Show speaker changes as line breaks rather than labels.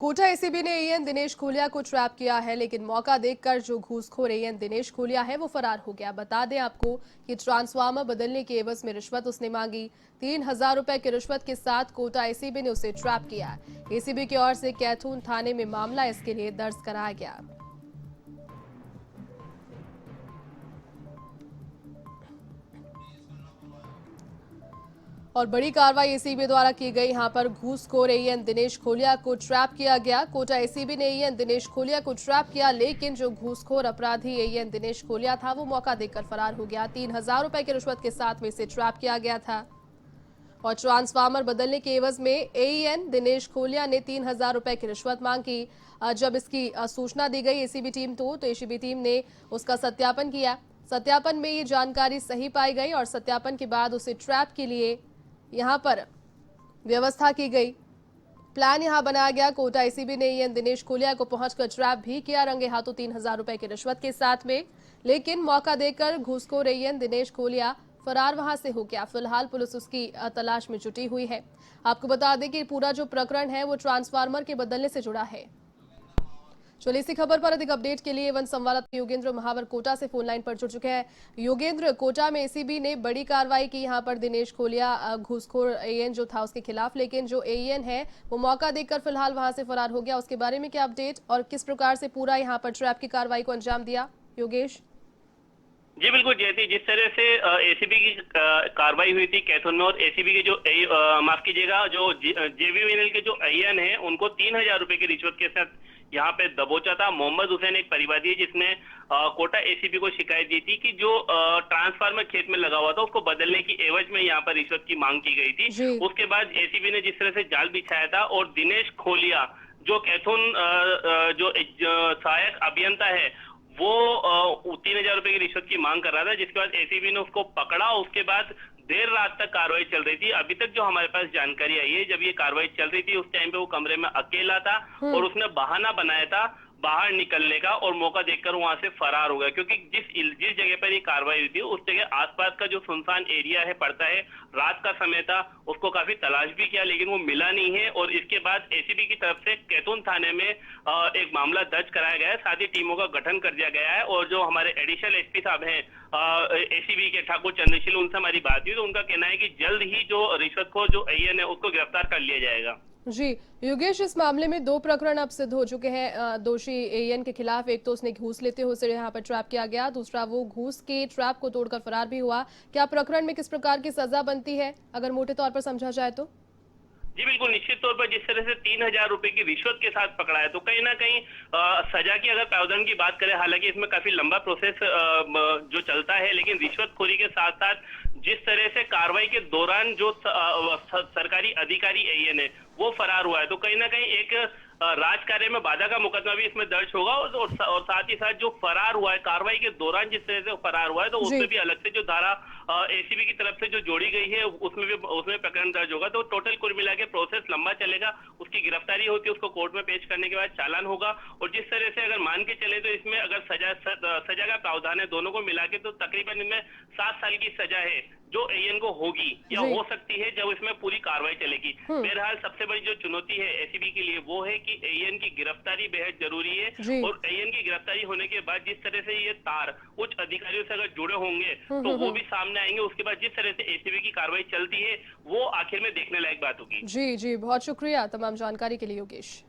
Kota ACB ने an Dinesh खोलिया को ट्रैप किया है, लेकिन मौका देखकर जो घूसखोर एएन दिनेश खोलिया है वो फरार हो गया। बता दें आपको कि ट्रांसफार्मर बदलने के एवज में रिश्वत उसने मांगी। 3,000 रुपए की रिश्वत के साथ कोटा एसीबी ने उसे ट्रैप किया। एसीबी की ओर से कैथून थाने में मामला इसके लिए दर्ज कराया गया। और बड़ी कार्रवाई एसीबी द्वारा की गई। यहां पर घूसखोर एएन दिनेश खोलिया को ट्रैप किया गया। कोटा एसीबी ने एएन दिनेश खोलिया को ट्रैप किया, लेकिन जो घूसखोर अपराधी एएन दिनेश खोलिया था वो मौका देकर फरार हो गया। 3,000 रुपए की रिश्वत के साथ में इसे ट्रैप किया गया था और ट्रांसफार्मर बदलने के एवज में एएन दिनेश खोलिया ने 3,000 रुपए की रिश्वत मांगी। जब इसकी सूचना दी गई एसीबी टीम को, तो एसीबी टीम ने उसका सत्यापन किया। सत्यापन में ये जानकारी सही पाई गई और सत्यापन के बाद उसे ट्रैप के लिए यहां पर व्यवस्था की गई। प्लान यहां बनाया गया। कोटा एसीबी ने एएन दिनेश खोलिया को पहुंचकर ट्रैप भी किया रंगे हाथों 3,000 रुपए की रिश्वत के साथ में, लेकिन मौका देकर घूसखोर एएन दिनेश खोलिया फरार वहां से हो गया। फिलहाल पुलिस उसकी तलाश में जुटी हुई है। आपको बता दें कि पूरा जो प्रकरण है वो ट्रांसफार्मर के बदलने से जुड़ा है। चलिए, इसी खबर पर अधिक अपडेट के लिए वन संवाददाता योगेंद्र महावर कोटा से फोन लाइन पर जुड़ चुके हैं। योगेंद्र, कोटा में एसीबी ने बड़ी कार्रवाई की यहां पर दिनेश खोलिया घूसखोर एएन जो था उसके खिलाफ, लेकिन जो एएन है वो मौका देखकर फिलहाल वहां से फरार हो गया। उसके बारे में क्या अपडेट और किस प्रकार से पूरा यहां पर ट्रैप की कार्रवाई को अंजाम दिया, योगेश?
जी बिल्कुल जयती, जिस तरह से एसीबी की कार्रवाई हुई थी कैथून में, और एसीबी के जो माफ कीजिएगा जो जेवीएनएल के जो एएन है उनको 3,000 रुपए की रिश्वत के साथ यहाँ पे दबोचा था। मोहम्मद हुसैन एक परिवादी है जिसने कोटा एसीबी को शिकायत दी थी कि जो ट्रांसफार्मर खेत में लगा हुआ था उसको बदलने की एवज में यहाँ पर रिश्वत की मांग की गई थी। उसके बाद एसीबी ने जिस तरह से जाल बिछाया था और दिनेश खोलिया जो कैथून जो सहायक अभियंता है वो 3,000 रुपए की रिश्वत की मांग कर रहा था, जिसके बाद एसीबी ने उसको पकड़ा। उसके बाद देर रात तक कार्रवाई चल रही थी। अभी तक जो हमारे पास जानकारी आई है, जब ये कार्रवाई चल रही थी उस टाइम पे वो कमरे में अकेला था और उसने बहाना बनाया था बाहर निकलने का और मौका देखकर वहां से फरार हो गया, क्योंकि जिस जगह पर ये कार्रवाई हुई थी उस जगह आसपास का जो सुनसान एरिया है पड़ता है, रात का समय था, उसको काफी तलाश भी किया लेकिन वो मिला नहीं है। और इसके बाद एसीबी की तरफ से कैथून थाने में एक मामला दर्ज कराया गया है, साथ ही टीमों का गठन कर दिया गया है। और जो हमारे एडिशनल एसपी साहब हैं एसीबी के ठाकुर चंद्रशील, उनसे हमारी बात हुई तो उनका कहना है कि जल्द ही जो रिश्वतखोर जो एएन है उसको गिरफ्तार कर लिया जाएगा।
जी योगेश, इस मामले में 2 प्रकरण अब सिद्ध हो चुके हैं दोषी एएन के खिलाफ। एक तो उसने घूस लेते हुए उसे यहाँ पर ट्रैप किया गया, दूसरा वो घूस के ट्रैप को तोड़कर फरार भी हुआ। क्या प्रकरण में किस प्रकार की सजा बनती है अगर मोटे तौर पर समझा जाए तो?
जी बिल्कुल, निश्चित तौर पर जिस तरह से 3,000 रुपए की रिश्वत के साथ पकड़ा है तो कहीं ना कहीं सजा की अगर प्रावधान की बात करें, हालांकि इसमें काफी लंबा प्रोसेस जो चलता है, लेकिन रिश्वतखोरी के साथ साथ जिस तरह से कार्रवाई के दौरान जो सरकारी अधिकारी एएन है वो फरार हुआ है, तो कहीं ना कहीं एक राजकार्य में बाधा का मुकदमा भी इसमें दर्ज होगा। और साथ ही साथ जो फरार हुआ है कार्रवाई के दौरान जिस तरह से फरार हुआ है तो उसमें भी अलग से जो धारा एसीबी की तरफ से जो जोड़ी गई है उसमें प्रकरण दर्ज होगा। तो टोटल कुल मिला के प्रोसेस लंबा चलेगा। उसकी गिरफ्तारी होती है, उसको कोर्ट में पेश करने के बाद चालान होगा। और जिस तरह से अगर मान के चले तो इसमें अगर सजा का प्रावधान है दोनों को मिला के, तो तकरीबन इनमें 7 साल की सजा है जो एएन को होगी या हो सकती है जब इसमें पूरी कार्रवाई चलेगी। बहरहाल सबसे बड़ी जो चुनौती है एसीबी के लिए वो है कि एएन की गिरफ्तारी बेहद जरूरी है। और एएन की गिरफ्तारी होने के बाद जिस तरह से ये तार उच्च अधिकारियों से अगर जुड़े होंगे तो वो भी सामने आएंगे। उसके बाद जिस तरह से एसीबी की कार्रवाई चलती है वो आखिर में देखने लायक बात होगी।
जी जी, बहुत शुक्रिया तमाम जानकारी के लिए योगेश।